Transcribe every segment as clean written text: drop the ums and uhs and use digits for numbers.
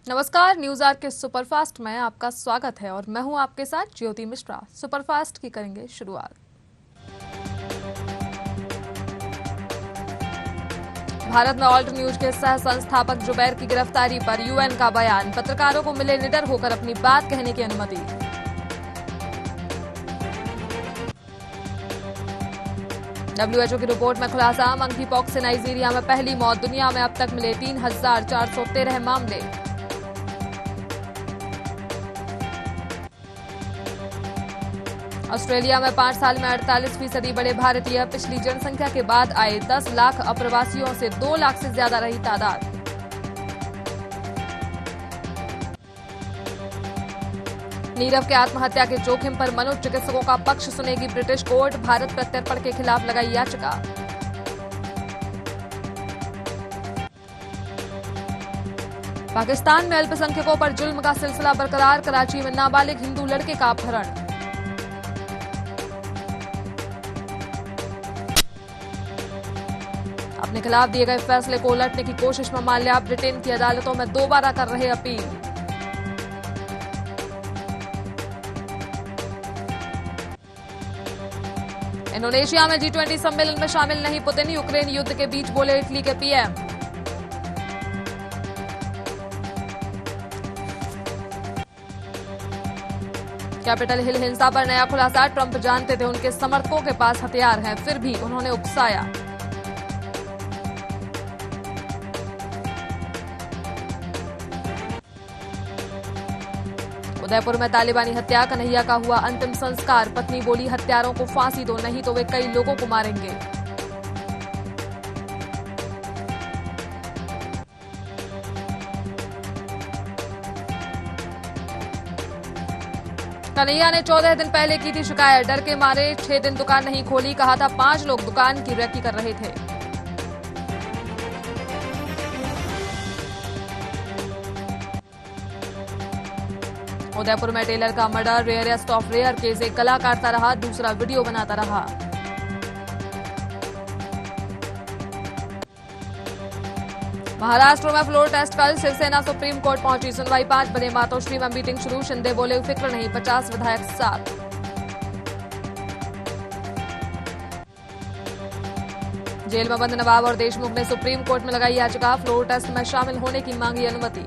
नमस्कार, news are के superfast में आपका स्वागत है और मैं हूं आपके साथ ज्योति मिश्रा। सुपरफास्ट की करेंगे शुरुआत। भारत में ऑल्ट न्यूज के सह संस्थापक जुबैर की गिरफ्तारी पर यूएन का बयान, पत्रकारों को मिले निडर होकर अपनी बात कहने की अनुमति। डब्ल्यूएचओ की रिपोर्ट में खुलासा, मंकी पॉक्स से नाइजीरिया में पहली मौत, दुनिया में अब तक मिले 3,413 मामले। ऑस्ट्रेलिया में 5 साल में 48% बढ़े भारतीय, पिछली जनसंख्या के बाद आए 10 लाख अप्रवासियों से 2 लाख से ज्यादा रही तादाद। नीरव के आत्महत्या के जोखिम पर मनोचिकित्सकों का पक्ष सुनेगी ब्रिटिश कोर्ट, भारत प्रत्यर्पण के खिलाफ लगाई याचिका। पाकिस्तान में अल्पसंख्यकों पर जुल्म का सिलसिला बरकरार, कराची में नाबालिग हिंदू लड़के का अपहरण। अपने खिलाफ दिए गए फैसले को उलटने की कोशिश में माल्या, ब्रिटेन की अदालतों में दोबारा कर रहे अपील। इंडोनेशिया में G20 सम्मेलन में शामिल नहीं पुतिन, यूक्रेन युद्ध के बीच बोले इटली के पीएम। कैपिटल हिल हिंसा पर नया खुलासा, ट्रंप जानते थे उनके समर्थकों के पास हथियार हैं, फिर भी उन्होंने उकसाया। उदयपुर में तालिबानी हत्या, कन्हैया का हुआ अंतिम संस्कार, पत्नी बोली हत्यारों को फांसी दो, नहीं तो वे कई लोगों को मारेंगे। कन्हैया ने 14 दिन पहले की थी शिकायत, डर के मारे 6 दिन दुकान नहीं खोली, कहा था 5 लोग दुकान की रेकी कर रहे थे। उदयपुर में टेलर का murder, rarest of rare case, एक गला काटता रहा, दूसरा वीडियो बनाता रहा। महाराष्ट्र में फ्लोर टेस्ट कल, शिवसेना सुप्रीम कोर्ट पहुंची, सुनवाई 5 बजे मातोश्री में मीटिंग शुरू, शिंदे बोले फिक्र नहीं, 50 विधायक साथ। जेल में बंद नवाब और देशमुख ने सुप्रीम कोर्ट में लगाई याचिका, फ्लोर टेस्ट में शामिल होने की मांगी अनुमति।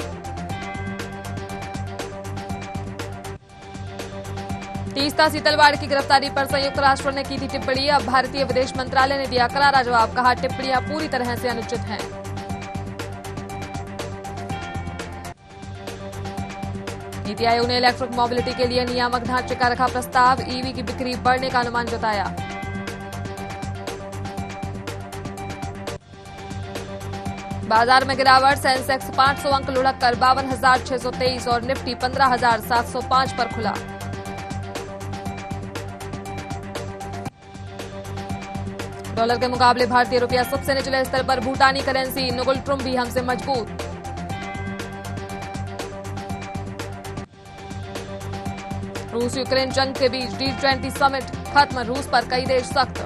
तीस्ता सीतलवाड़ की गिरफ्तारी पर संयुक्त राष्ट्र ने की थी टिप्पणी, अब भारतीय विदेश मंत्रालय ने दिया करारा जवाब, कहा टिप्पणियां पूरी तरह से अनुचित हैं। नीति आयोग ने इलेक्ट्रिक मोबिलिटी के लिए नियामक ढांचे का रखा प्रस्ताव, ईवी की बिक्री बढ़ने का अनुमान जताया। बाजार में गिरावट, सेंसेक्स 500 अंक लुढ़क कर 52,623 और निफ्टी 15,705 पर खुला। डॉलर के मुकाबले भारतीय रुपया सबसे निचले स्तर पर, भूटानी करेंसी नुगुल भी हमसे मजबूत। रूस यूक्रेन जंग के बीच G20 समिट खत्म, रूस पर कई देश सख्त।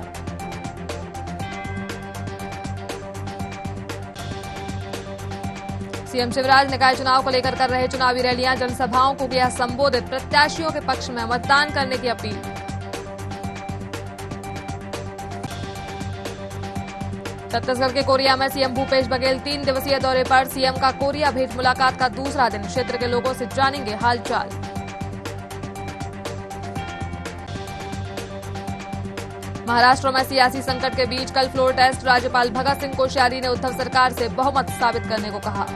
सीएम शिवराज निकाय चुनाव को लेकर कर रहे चुनावी रैलियां, जनसभाओं को किया संबोधित, प्रत्याशियों के पक्ष में मतदान करने की अपील। छत्तीसगढ़ के कोरिया में सीएम भूपेश बघेल 3 दिवसीय दौरे पर, सीएम का कोरिया भेंट मुलाकात का दूसरा दिन, क्षेत्र के लोगों से जानेंगे हालचाल। महाराष्ट्र में सियासी संकट के बीच कल फ्लोर टेस्ट, राज्यपाल भगत सिंह कोश्यारी ने उद्धव सरकार से बहुमत साबित करने को कहा।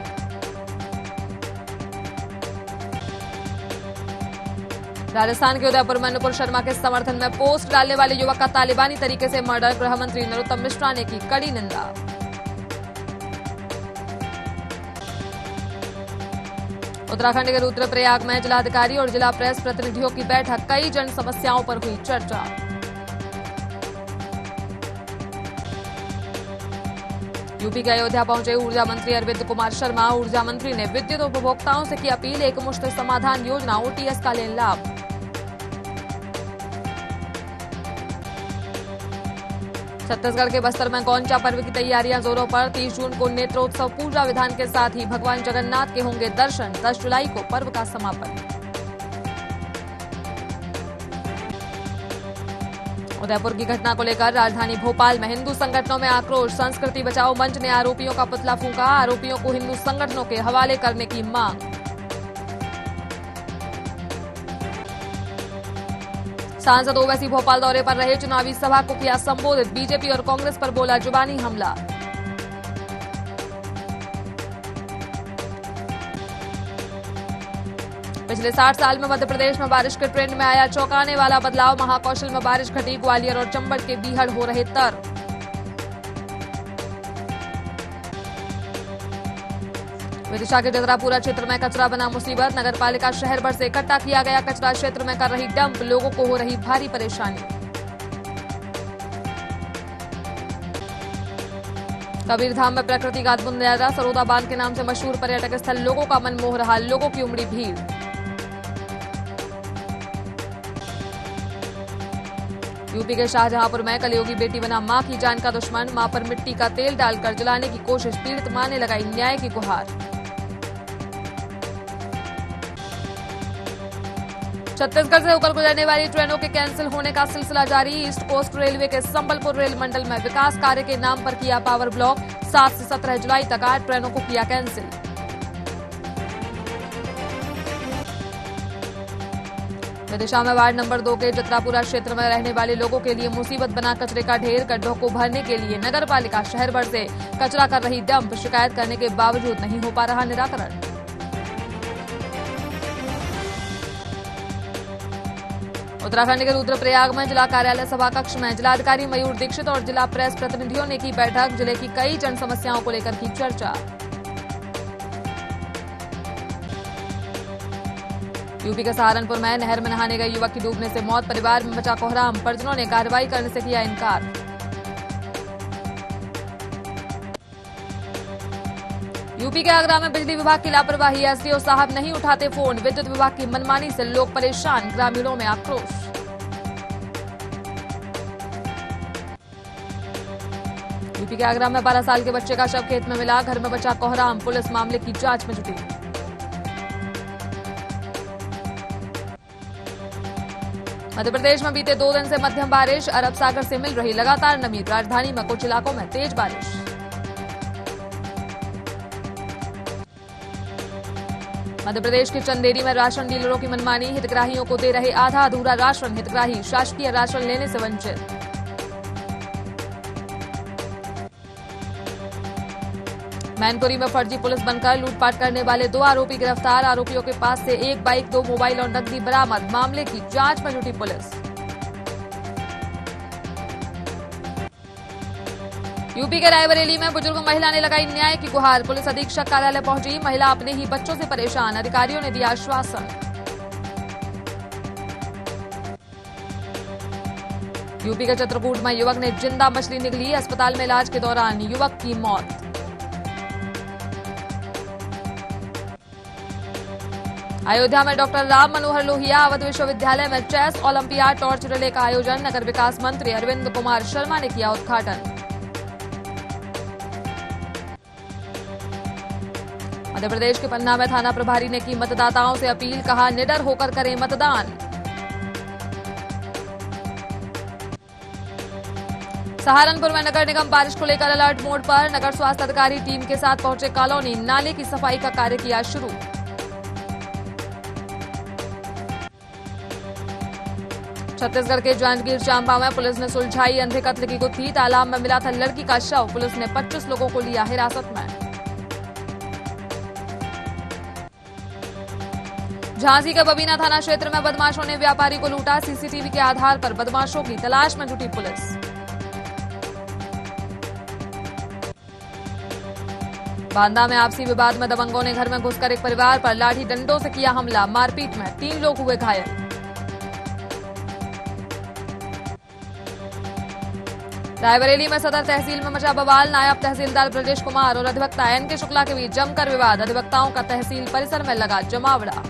राजस्थान के उदयपुर में नुपुर शर्मा के समर्थन में पोस्ट डालने वाले युवक का तालिबानी तरीके से मर्डर, गृह मंत्री नरोत्तम मिश्रा ने की कड़ी निंदा। उत्तराखंड के रुद्रप्रयाग में जिलाधिकारी और जिला प्रेस प्रतिनिधियों की बैठक, कई जन समस्याओं पर हुई चर्चा। यूपी के अयोध्या पहुंचे ऊर्जा मंत्री अरविंद कुमार शर्मा, ऊर्जा मंत्री ने विद्युत उपभोक्ताओं से की अपील, एकमुश्त समाधान योजना ओटीएस का लें लाभ। छत्तीसगढ़ के बस्तर में गौंचा पर्व की तैयारियां जोरों पर। 30 जून को नेत्रोत्सव पूजा विधान के साथ ही भगवान जगन्नाथ के होंगे दर्शन। 10 जुलाई को पर्व का समापन। उदयपुर की घटना को लेकर राजधानी भोपाल में हिंदू संगठनों में आक्रोश। संस्कृति बचाओ मंच ने आरोपियों का पुतला फूंका। आरोपियों को हिंदू संगठनों के हवाले करने की मांग। सांसद ओवैसी भोपाल दौरे पर रहे। चुनावी सभा को किया संबोधित। बीजेपी और कांग्रेस पर बोला जुबानी हमला। पिछले 60 साल में मध्य प्रदेश में बारिश के ट्रेंड में आया चौंकाने वाला बदलाव। महाकौशल में बारिश घटी। ग्वालियर और चंबल के बीहड़ हो रहे तर। विदिशा के जतरापुरा क्षेत्र में कचरा बना मुसीबत। नगरपालिका शहर भर से इकट्ठा किया गया कचरा। क्षेत्र में कर रही डंप। लोगों को हो रही भारी परेशानी। कबीरधाम में प्रकृति का अद्भुत नजारा। सरोदा बांध के नाम से मशहूर पर्यटक स्थल लोगों का मन मोह रहा। लोगों की उमड़ी भीड़। यूपी के शाहजहांपुर में कलयुगी बेटी बना मां की जान का दुश्मन। मां पर मिट्टी का तेल डालकर जलाने की कोशिश। पीड़ित मां ने लगाई न्याय की गुहार। छत्तीसगढ़ से होकर गुजरने वाली ट्रेनों के कैंसिल होने का सिलसिला जारी। ईस्ट कोस्ट रेलवे के संबलपुर रेल मंडल में विकास कार्य के नाम पर किया पावर ब्लॉक। 7 से 17 जुलाई तक 8 ट्रेनों को किया कैंसिल। विदिशा में वार्ड नंबर 2 के जतरापुरा क्षेत्र में रहने वाले लोगों के लिए मुसीबत बना कचरे का ढेर। गड्ढों को भरने के लिए नगरपालिका शहर भर से कचरा कर रही डंप। शिकायत करने के बावजूद नहीं हो पा रहा निराकरण। उत्तराखंड के रुद्रप्रयाग में जिला कार्यालय सभा कक्ष में जिलाधिकारी मयूर दीक्षित और जिला प्रेस प्रतिनिधियों ने की बैठक। जिले की कई जन समस्याओं को लेकर की चर्चा। यूपी के सहारनपुर में नहर में नहाने गए युवक की डूबने से मौत। परिवार में मचा कोहराम। परिजनों ने कार्रवाई करने से किया इनकार। यूपी के आगरा में बिजली विभाग की लापरवाही। एसडीओ साहब नहीं उठाते फोन। विद्युत विभाग की मनमानी से लोग परेशान। ग्रामीणों में आक्रोश। यूपी के आगरा में 12 साल के बच्चे का शव खेत में मिला। घर में बचा कोहराम। पुलिस मामले की जांच में जुटी। मध्य प्रदेश में बीते 2 दिन से मध्यम बारिश। अरब सागर से मिल रही लगातार नमी। राजधानी में कुछ इलाकों में तेज बारिश। मध्य प्रदेश के चंदेरी में राशन डीलरों की मनमानी। हितग्राहियों को दे रहे आधा अधूरा राशन। हितग्राही शासकीय राशन लेने से वंचित। मैनपुरी में फर्जी पुलिस बनकर लूटपाट करने वाले 2 आरोपी गिरफ्तार। आरोपियों के पास से 1 बाइक, 2 मोबाइल और नकदी बरामद। मामले की जांच में जुटी पुलिस। यूपी के रायबरेली में बुजुर्ग महिला ने लगाई न्याय की गुहार। पुलिस अधीक्षक कार्यालय पहुंची। महिला अपने ही बच्चों से परेशान। अधिकारियों ने दिया आश्वासन। यूपी के चित्रकूट में युवक ने जिंदा मछली निगली। अस्पताल में इलाज के दौरान युवक की मौत। अयोध्या में डॉक्टर राम मनोहर लोहिया अवध विश्वविद्यालय में चेस ओलंपियाड टॉर्च रिले का आयोजन। नगर विकास मंत्री अरविंद कुमार शर्मा ने किया उद्घाटन। मध्य प्रदेश के पन्ना में थाना प्रभारी ने की मतदाताओं से अपील। कहा निडर होकर करें मतदान। सहारनपुर में नगर निगम बारिश को लेकर अलर्ट मोड पर। नगर स्वास्थ्य अधिकारी टीम के साथ पहुंचे कॉलोनी। नाले की सफाई का कार्य किया शुरू। छत्तीसगढ़ के जांजगीर चांपा में पुलिस ने सुलझाई अंधे कत्ल की गुत्थी। तालाब में मिला था लड़की का शव। पुलिस ने 25 लोगों को लिया हिरासत में। झांसी के बबीना थाना क्षेत्र में बदमाशों ने व्यापारी को लूटा। सीसीटीवी के आधार पर बदमाशों की तलाश में जुटी पुलिस। बांदा में आपसी विवाद में दबंगों ने घर में घुसकर एक परिवार पर लाठी डंडों से किया हमला। मारपीट में 3 लोग हुए घायल। रायबरेली में सदर तहसील में मचा बवाल। नायब तहसीलदार ब्रजेश कुमार और अधिवक्ता एनके शुक्ला के बीच जमकर विवाद। अधिवक्ताओं का तहसील परिसर में लगा जमावड़ा।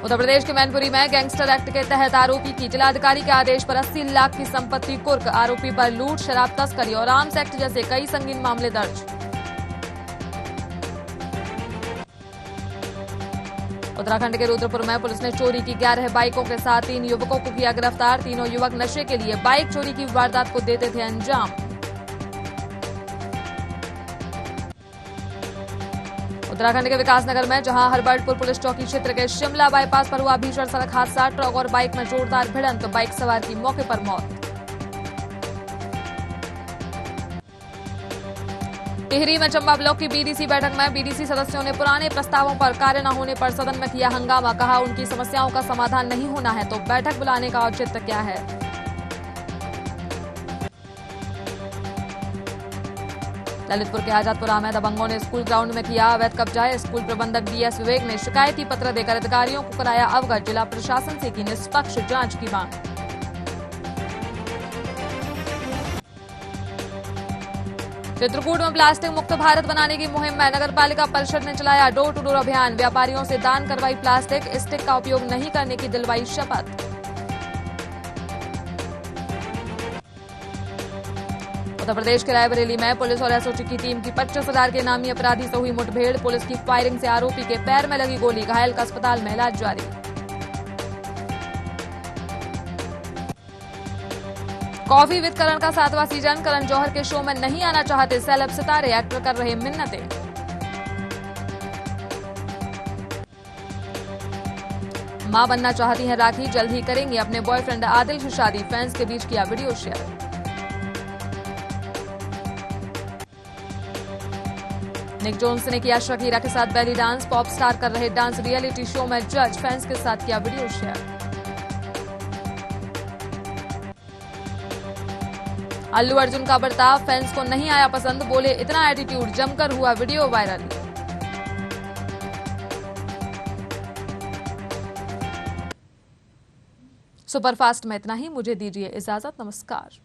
उत्तर प्रदेश के मैनपुरी में गैंगस्टर एक्ट के तहत आरोपी की जिलाधिकारी के आदेश पर 80 लाख की संपत्ति कुर्क। आरोपी पर लूट, शराब तस्करी और आर्म्स एक्ट जैसे कई संगीन मामले दर्ज। उत्तराखंड के रुद्रपुर में पुलिस ने चोरी की 11 बाइकों के साथ 3 युवकों को किया गिरफ्तार। तीनों युवक नशे के लिए बाइक चोरी की वारदात को देते थे अंजाम। उत्तराखंड के विकासनगर में जहां हरबर्टपुर पुलिस चौकी क्षेत्र के शिमला बाईपास पर हुआ भीषण सड़क हादसा। ट्रक और बाइक में जोरदार भिड़ंत, बाइक सवार की मौके पर मौत। टिहरी में चंबा ब्लॉक की बीडीसी बैठक में बीडीसी सदस्यों ने पुराने प्रस्तावों पर कार्य न होने पर सदन में किया हंगामा। कहा उनकी समस्याओं का समाधान नहीं होना है तो बैठक बुलाने का औचित्य क्या है। ललितपुर के आजादपुरा में दबंगों ने स्कूल ग्राउंड में किया अवैध कब्जा। स्कूल प्रबंधक डीएस विवेक ने शिकायती पत्र देकर अधिकारियों को कराया अवगत। जिला प्रशासन से की निष्पक्ष जांच की मांग। चित्रकूट में प्लास्टिक मुक्त भारत बनाने की मुहिम में नगर पालिका परिषद ने चलाया डोर टू डोर अभियान। व्यापारियों से दान करवाई प्लास्टिक स्टिक का उपयोग नहीं करने की दिलवाई शपथ। उत्तर प्रदेश के रायबरेली में पुलिस और एसओजी की टीम की 25,000 के नामी अपराधी से हुई मुठभेड़। पुलिस की फायरिंग से आरोपी के पैर में लगी गोली, घायल का अस्पताल में इलाज जारी। कॉफी विद करण का 7वां सीजन। करण जौहर के शो में नहीं आना चाहते सेलेब सितारे, एक्टर कर रहे मिन्नतें। मां बनना चाहती हैं राखी, जल्द ही करेंगी अपने बॉयफ्रेंड आदिल से शादी। फैंस के बीच किया वीडियो शेयर। निक जोन्स ने किया शकीरा के साथ बेली डांस। पॉप स्टार कर रहे डांस रियलिटी शो में जज, फैंस के साथ किया वीडियो शेयर। अल्लू अर्जुन का बर्ताव फैंस को नहीं आया पसंद, बोले इतना एटीट्यूड, जमकर हुआ वीडियो वायरल। सुपरफास्ट में इतना ही, मुझे दीजिए इजाजत, नमस्कार।